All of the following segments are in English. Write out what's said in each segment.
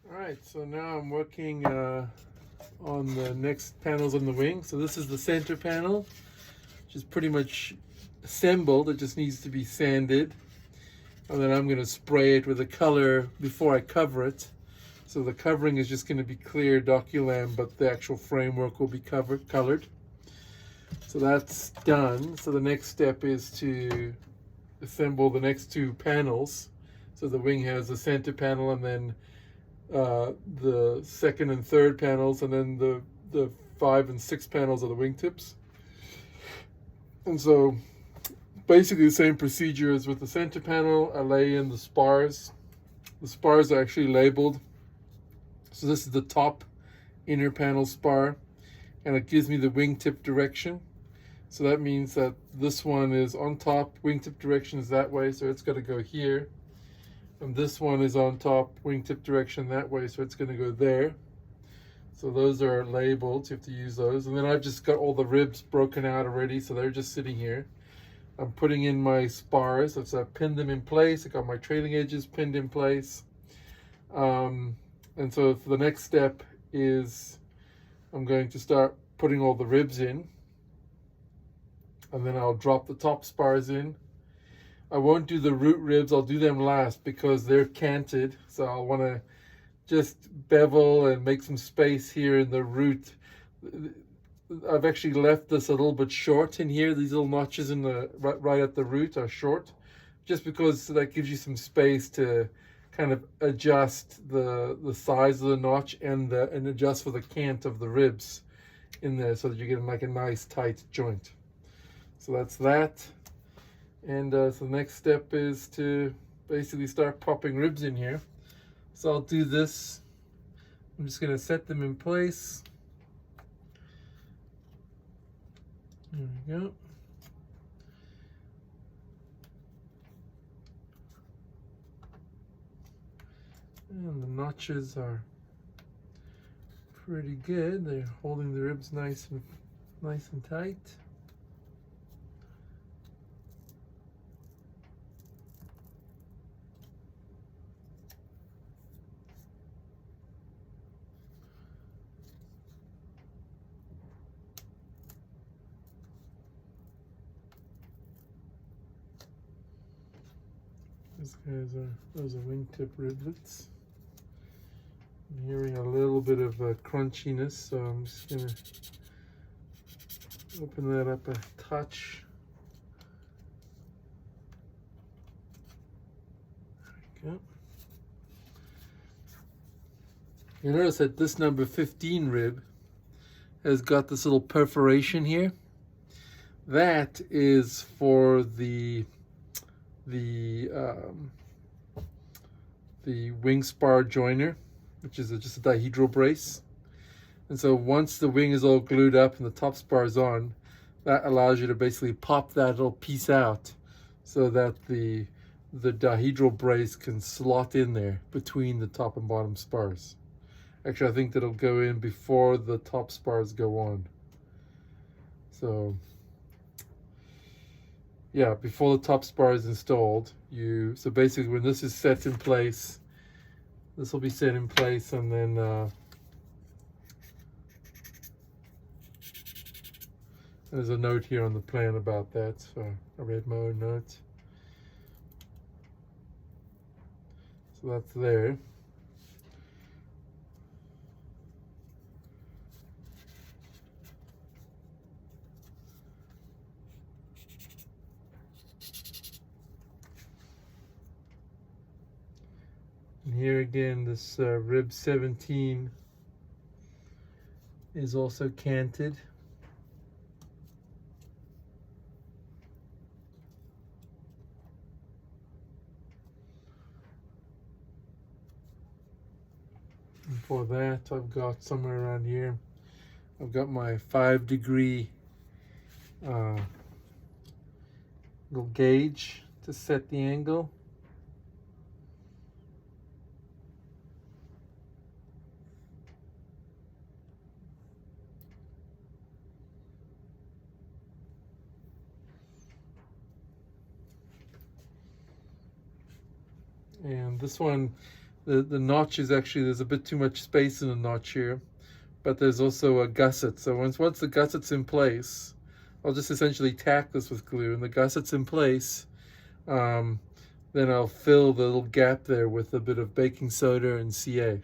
Alright, so now I'm working on the next panels on the wing. So this is the center panel, which is pretty much assembled. It just needs to be sanded. And then I'm going to spray it with a color before I cover it. So the covering is just going to be clear Doculam, but the actual framework will be colored. So that's done. So the next step is to assemble the next two panels. So the wing has the center panel and then the second and third panels, and then the 5 and 6 panels of the wingtips. And so basically the same procedure as with the center panel. I lay in the spars. The spars are actually labeled. So this is the top inner panel spar, and it gives me the wingtip direction. So that means that this one is on top, wingtip direction is that way, so it's got to go here. And this one is on top, wingtip direction that way, so it's going to go there. So those are labeled, so you have to use those. And then I've just got all the ribs broken out already, so they're just sitting here. I'm putting in my spars, so I've pinned them in place. I got my trailing edges pinned in place. And so the next step is I'm going to start putting all the ribs in. And then I'll drop the top spars in. I won't do the root ribs, I'll do them last because they're canted. So I'll want to just bevel and make some space here in the root. I've actually left this a little bit short in here. These little notches in the right at the root are short, just because that gives you some space to kind of adjust the size of the notch and adjust for the cant of the ribs in there, so that you get like a nice tight joint. So that's that. And so the next step is to basically start popping ribs in here. So I'll do this. I'm just going to set them in place. There we go. And the notches are pretty good. They're holding the ribs nice and tight. Those are wingtip riblets. I'm hearing a little bit of crunchiness, so I'm just going to open that up a touch. There we go. You notice that this number 15 rib has got this little perforation here. That is for the wing spar joiner, which is just a dihedral brace. And so once the wing is all glued up and the top spar is on, that allows you to basically pop that little piece out so that the dihedral brace can slot in there between the top and bottom spars. Actually, I think that'll go in before the top spars go on. So yeah, before the top spar is installed, so basically when this is set in place, this will be set in place, and then there's a note here on the plan about that, so I read my own notes. So that's there. And here again, this rib 17 is also canted. And for that, I've got somewhere around here, I've got my 5-degree little gauge to set the angle. And this one, the notch is actually, there's a bit too much space in the notch here, but there's also a gusset. So once the gusset's in place, I'll just essentially tack this with glue, and the gusset's in place, then I'll fill the little gap there with a bit of baking soda and CA.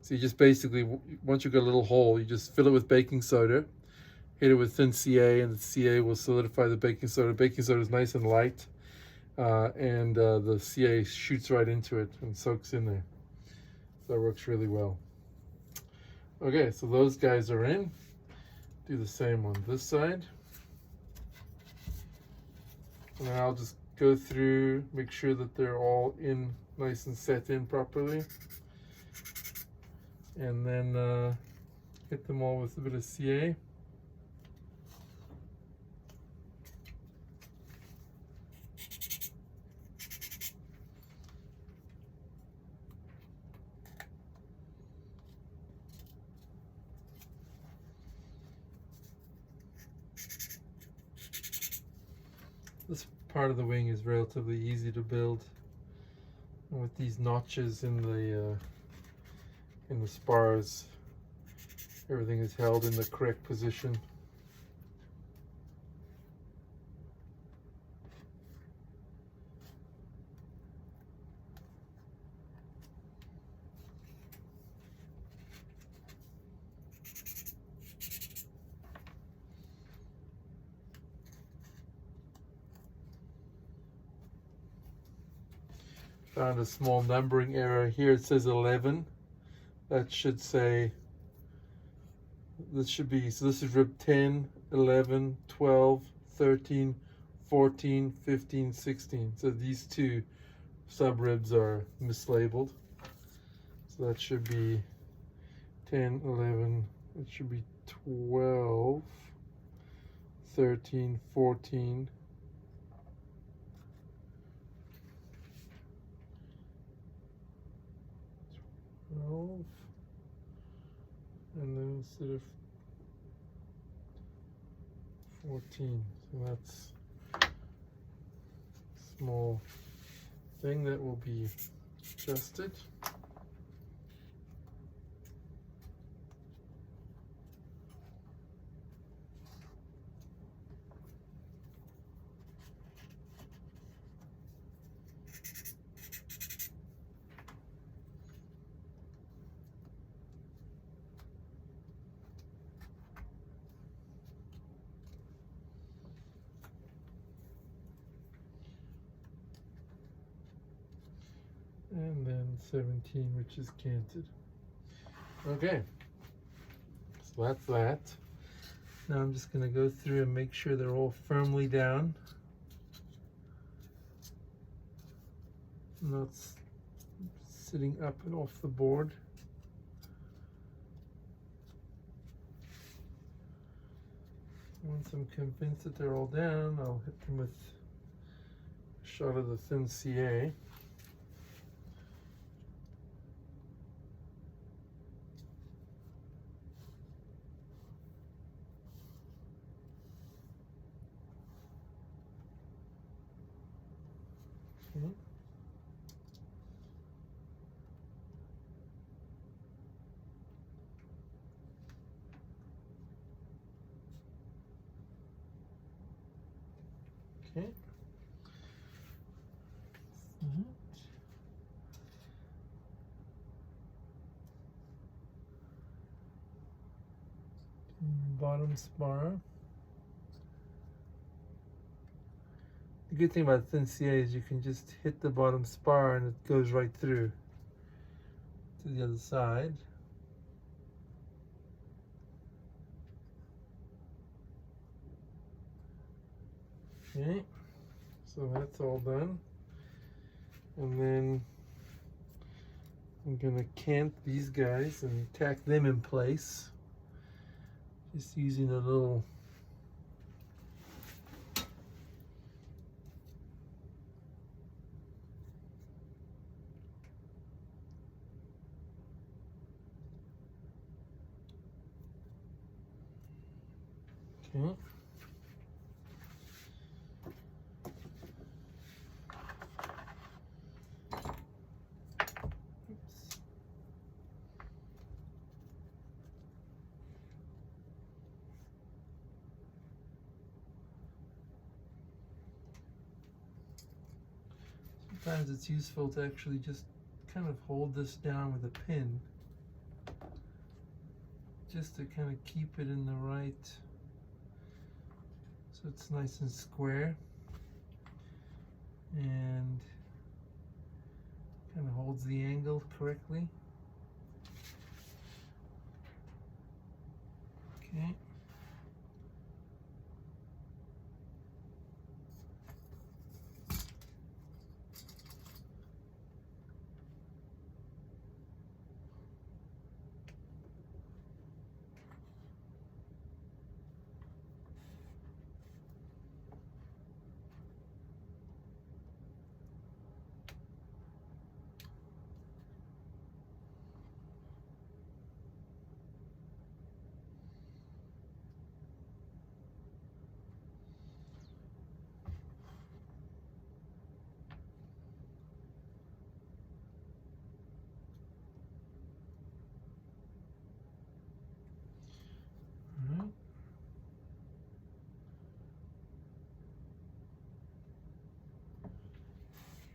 So you just basically, once you've got a little hole, you just fill it with baking soda, hit it with thin CA, and the CA will solidify the baking soda. Baking soda is nice and light, and the CA shoots right into it and soaks in there. So that works really well. Okay, so those guys are in. Do the same on this side. And then I'll just go through, make sure that they're all in, nice and set in properly. And then hit them all with a bit of CA. This part of the wing is relatively easy to build, and with these notches in the spars, everything is held in the correct position. Found a small numbering error here. It says 11. That should say, this should be, so this is rib 10, 11, 12, 13, 14, 15, 16. So these two sub ribs are mislabeled. So that should be 10, 11, it should be 12, 13, 14, 12, and then instead of 14, so that's a small thing that will be adjusted. And then 17, which is canted. Okay, so that's that. Now I'm just going to go through and make sure they're all firmly down, not sitting up and off the board. Once I'm convinced that they're all down, I'll hit them with a shot of the thin CA. Okay. Bottom spar. The good thing about thin CA is you can just hit the bottom spar and it goes right through to the other side. Okay, so that's all done. And then I'm gonna cant these guys and tack them in place. Just using a little okay. Oops. sometimes it's useful to actually just kind of hold this down with a pin, just to kind of keep it in the right, so it's nice and square and kind of holds the angle correctly. Okay. Alright.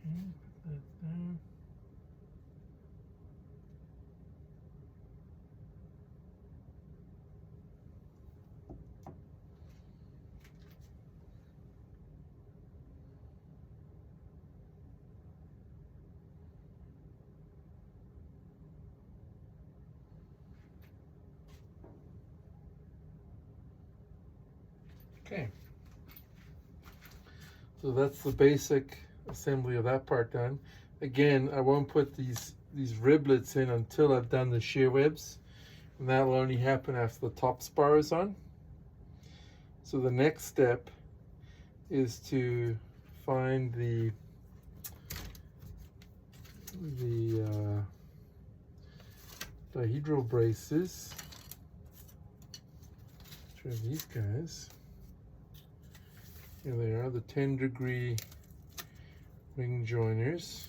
Okay, put that there. Okay, so that's the basic assembly of that part done. Again, I won't put these riblets in until I've done the shear webs, and that'll only happen after the top spar is on. So the next step is to find the Dihedral braces, which are these guys. Here they are, the 10-degree wing joiners.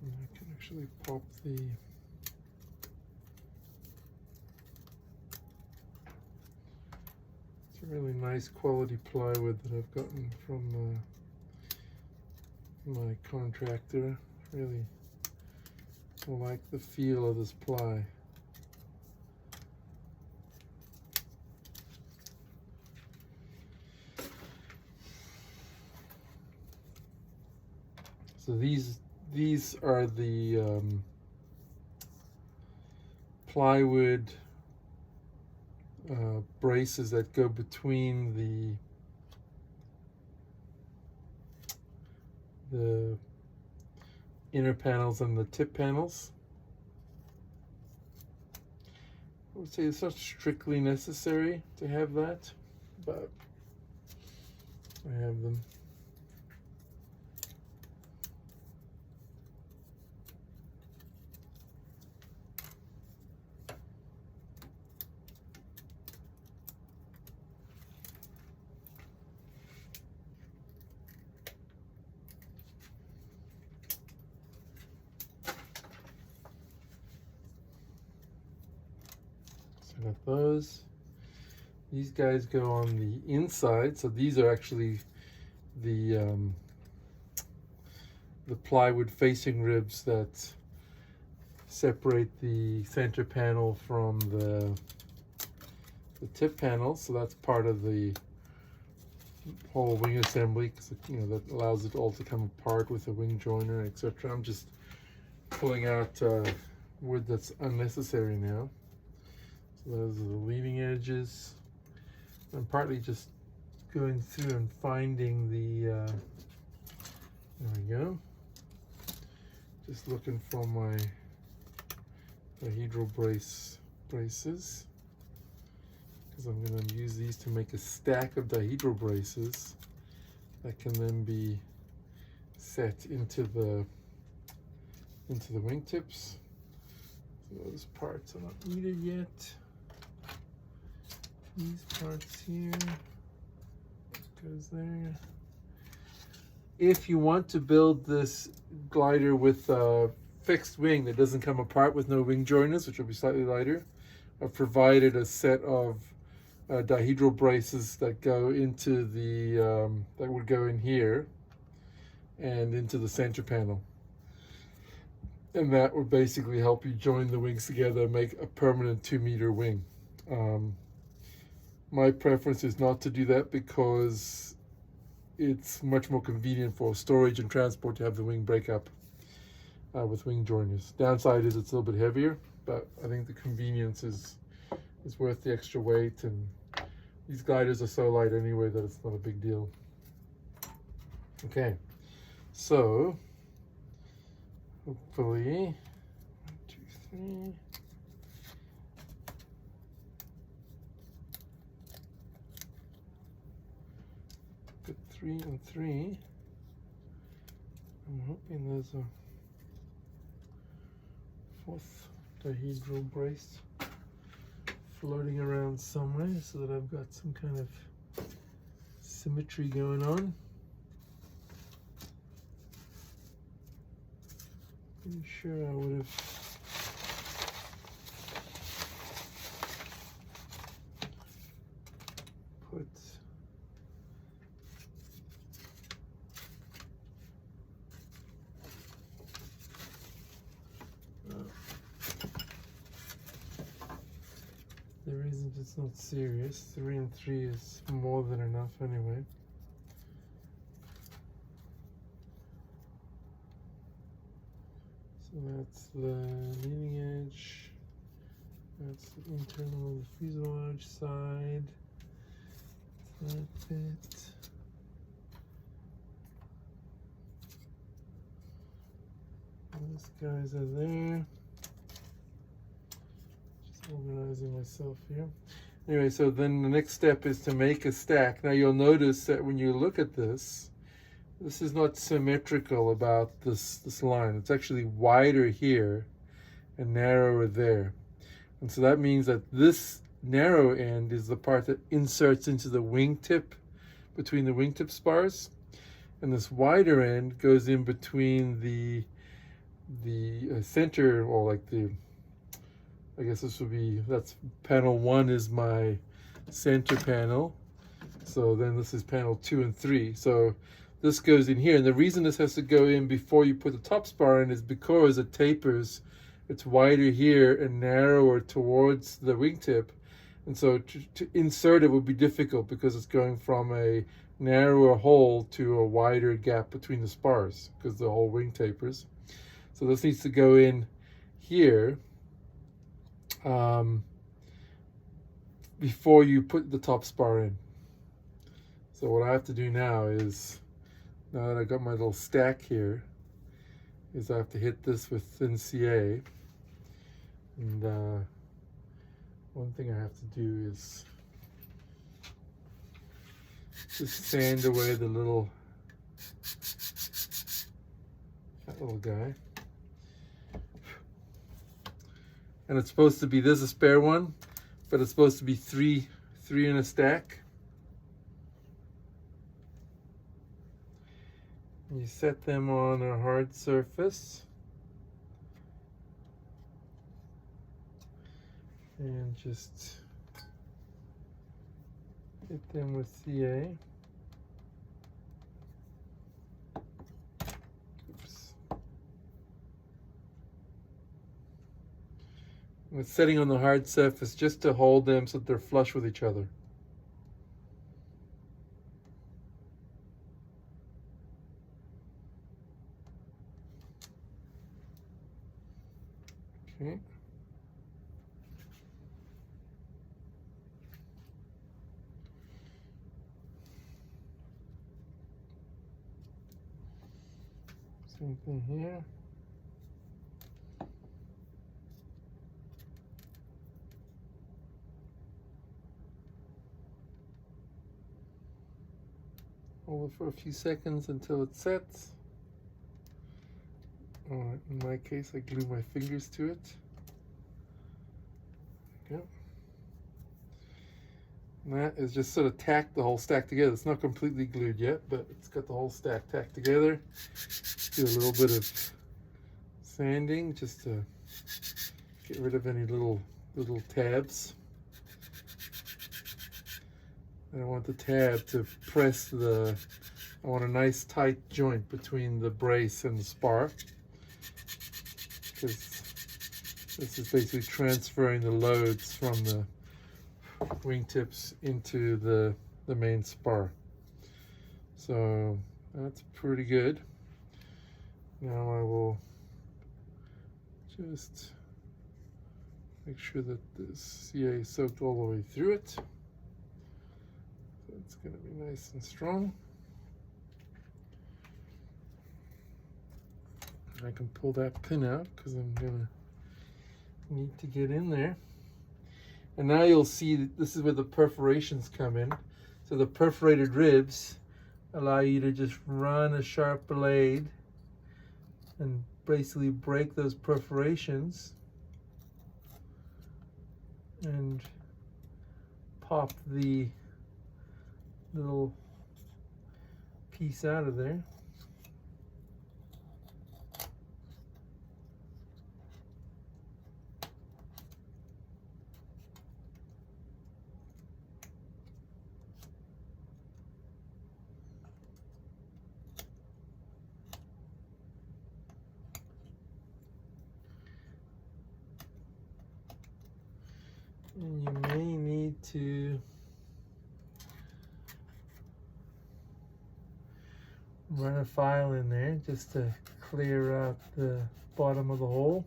And I can actually pop the really nice quality plywood that I've gotten from my contractor. Really like the feel of this ply. So these are the plywood braces that go between the inner panels and the tip panels. I would say it's not strictly necessary to have that, but I have them. So I got those. These guys go on the inside, so these are actually the plywood facing ribs that separate the center panel from the tip panel. So that's part of the whole wing assembly, because that allows it all to come apart with a wing joiner, etc. I'm just pulling out wood that's unnecessary now. So those are the leading edges. I'm partly just going through and finding the there we go, just looking for my Dihedral braces, because I'm going to use these to make a stack of Dihedral braces that can then be set into the wingtips. So those parts are not needed yet. These parts here. goes there. If you want to build this glider with a fixed wing that doesn't come apart with no wing joiners, which will be slightly lighter, I've provided a set of dihedral braces that go into the that would go in here and into the center panel, and that would basically help you join the wings together and make a permanent 2-meter wing. My preference is not to do that because it's much more convenient for storage and transport to have the wing break up with wing joiners. Downside is it's a little bit heavier, but I think the convenience is worth the extra weight, and these gliders are so light anyway that it's not a big deal. Okay, so hopefully 1, 2, 3. Good 3 and 3. I'm hoping there's a 4th dihedral brace floating around somewhere so that I've got some kind of symmetry going on. Pretty sure I would have put the reason it's not serious, 3 and 3 is more than enough anyway. So that's the leading edge, that's the internal of the fuselage side, that bit. Those guys are there. Just organizing myself here. Anyway, so then the next step is to make a stack. Now you'll notice that when you look at this, this is not symmetrical about this line. It's actually wider here and narrower there. And so that means that this narrow end is the part that inserts into the wingtip, between the wingtip spars. And this wider end goes in between the center, or like the, I guess this would be, that's panel 1 is my center panel. So then this is panel 2 and 3. So this goes in here, and the reason this has to go in before you put the top spar in is because it tapers. It's wider here and narrower towards the wingtip, and so to insert it would be difficult because it's going from a narrower hole to a wider gap between the spars because the whole wing tapers. So this needs to go in here before you put the top spar in. So what I have to do now is, now that I got my little stack here, is I have to hit this with thin CA. And one thing I have to do is just sand away the little, that little guy. And it's supposed to be, there's a spare one, but it's supposed to be three in a stack. You set them on a hard surface and just hit them with CA. Oops. And it's setting on the hard surface just to hold them so that they're flush with each other. Okay. Same thing here. Hold it for a few seconds until it sets. Or in my case, I glue my fingers to it. There we go. And that is just sort of tacked the whole stack together. It's not completely glued yet, but it's got the whole stack tacked together. Do a little bit of sanding just to get rid of any little tabs. I don't want the tab to press the, I want a nice tight joint between the brace and the spar, because this is basically transferring the loads from the wingtips into the main spar. So that's pretty good. Now I will just make sure that the CA is soaked all the way through it. So it's going to be nice and strong. I can pull that pin out because I'm going to need to get in there. And now you'll see that this is where the perforations come in. So the perforated ribs allow you to just run a sharp blade and basically break those perforations and pop the little piece out of there. And you may need to run a file in there just to clear out the bottom of the hole.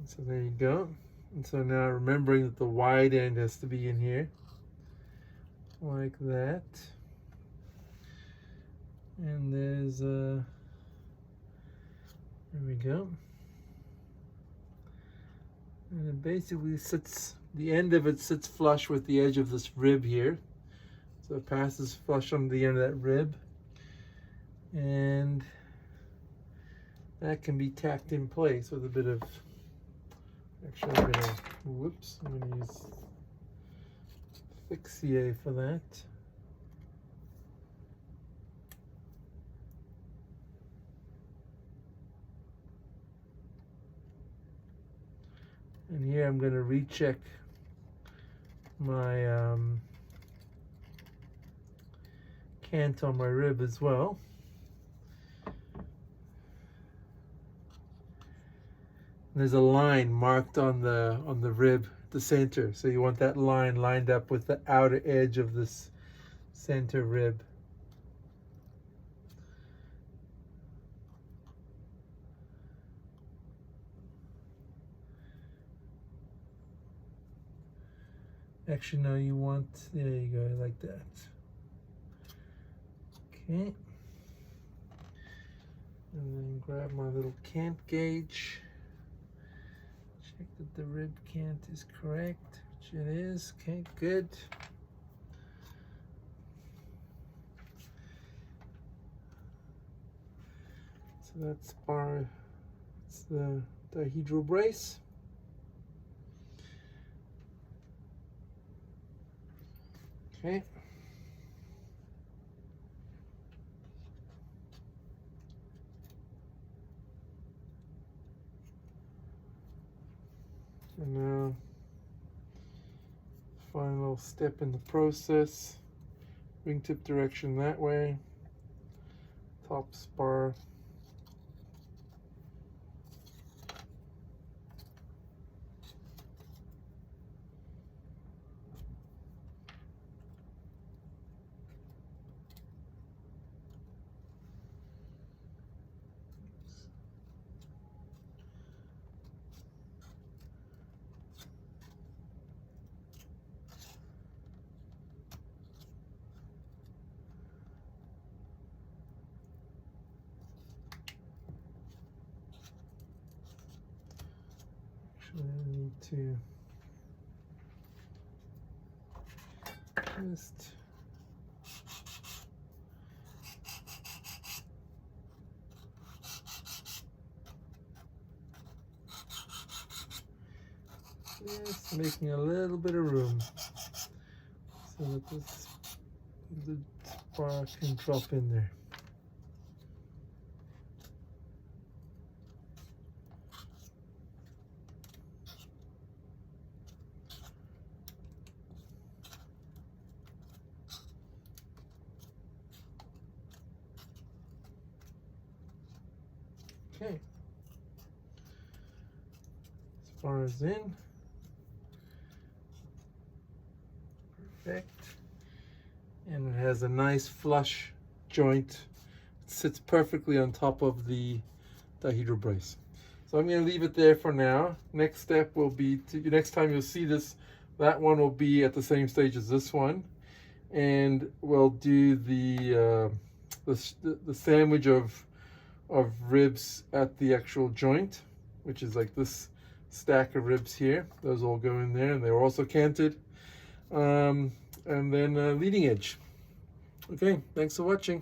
So there you go. And so now remembering that the wide end has to be in here, like that. And there's there we go. And it basically sits, the end of it sits flush with the edge of this rib here. So it passes flush on the end of that rib. And that can be tacked in place with a bit of, actually I'm gonna, whoops, I'm gonna use thick CA for that. And here I'm gonna recheck my cant on my rib as well. There's a line marked on the rib, the center. So you want that line lined up with the outer edge of this center rib. Actually, no, you want, there you go, like that. Okay. And then grab my little cant gauge. Check that the rib cant is correct, which it is. Okay, good. So that's it's the dihedral brace. Okay. And now, final step in the process. Wingtip direction that way. Top spar. Actually, I need to just making a little bit of room so that the bar can drop in there. Okay, as far as in, perfect, and it has a nice flush joint. It sits perfectly on top of the dihedral brace. So I'm going to leave it there for now. Next step will be next time you'll see this, that one will be at the same stage as this one, and we'll do the sandwich of ribs at the actual joint, which is like this stack of ribs here. Those all go in there, and they're also canted. And then leading edge. Okay, thanks for watching.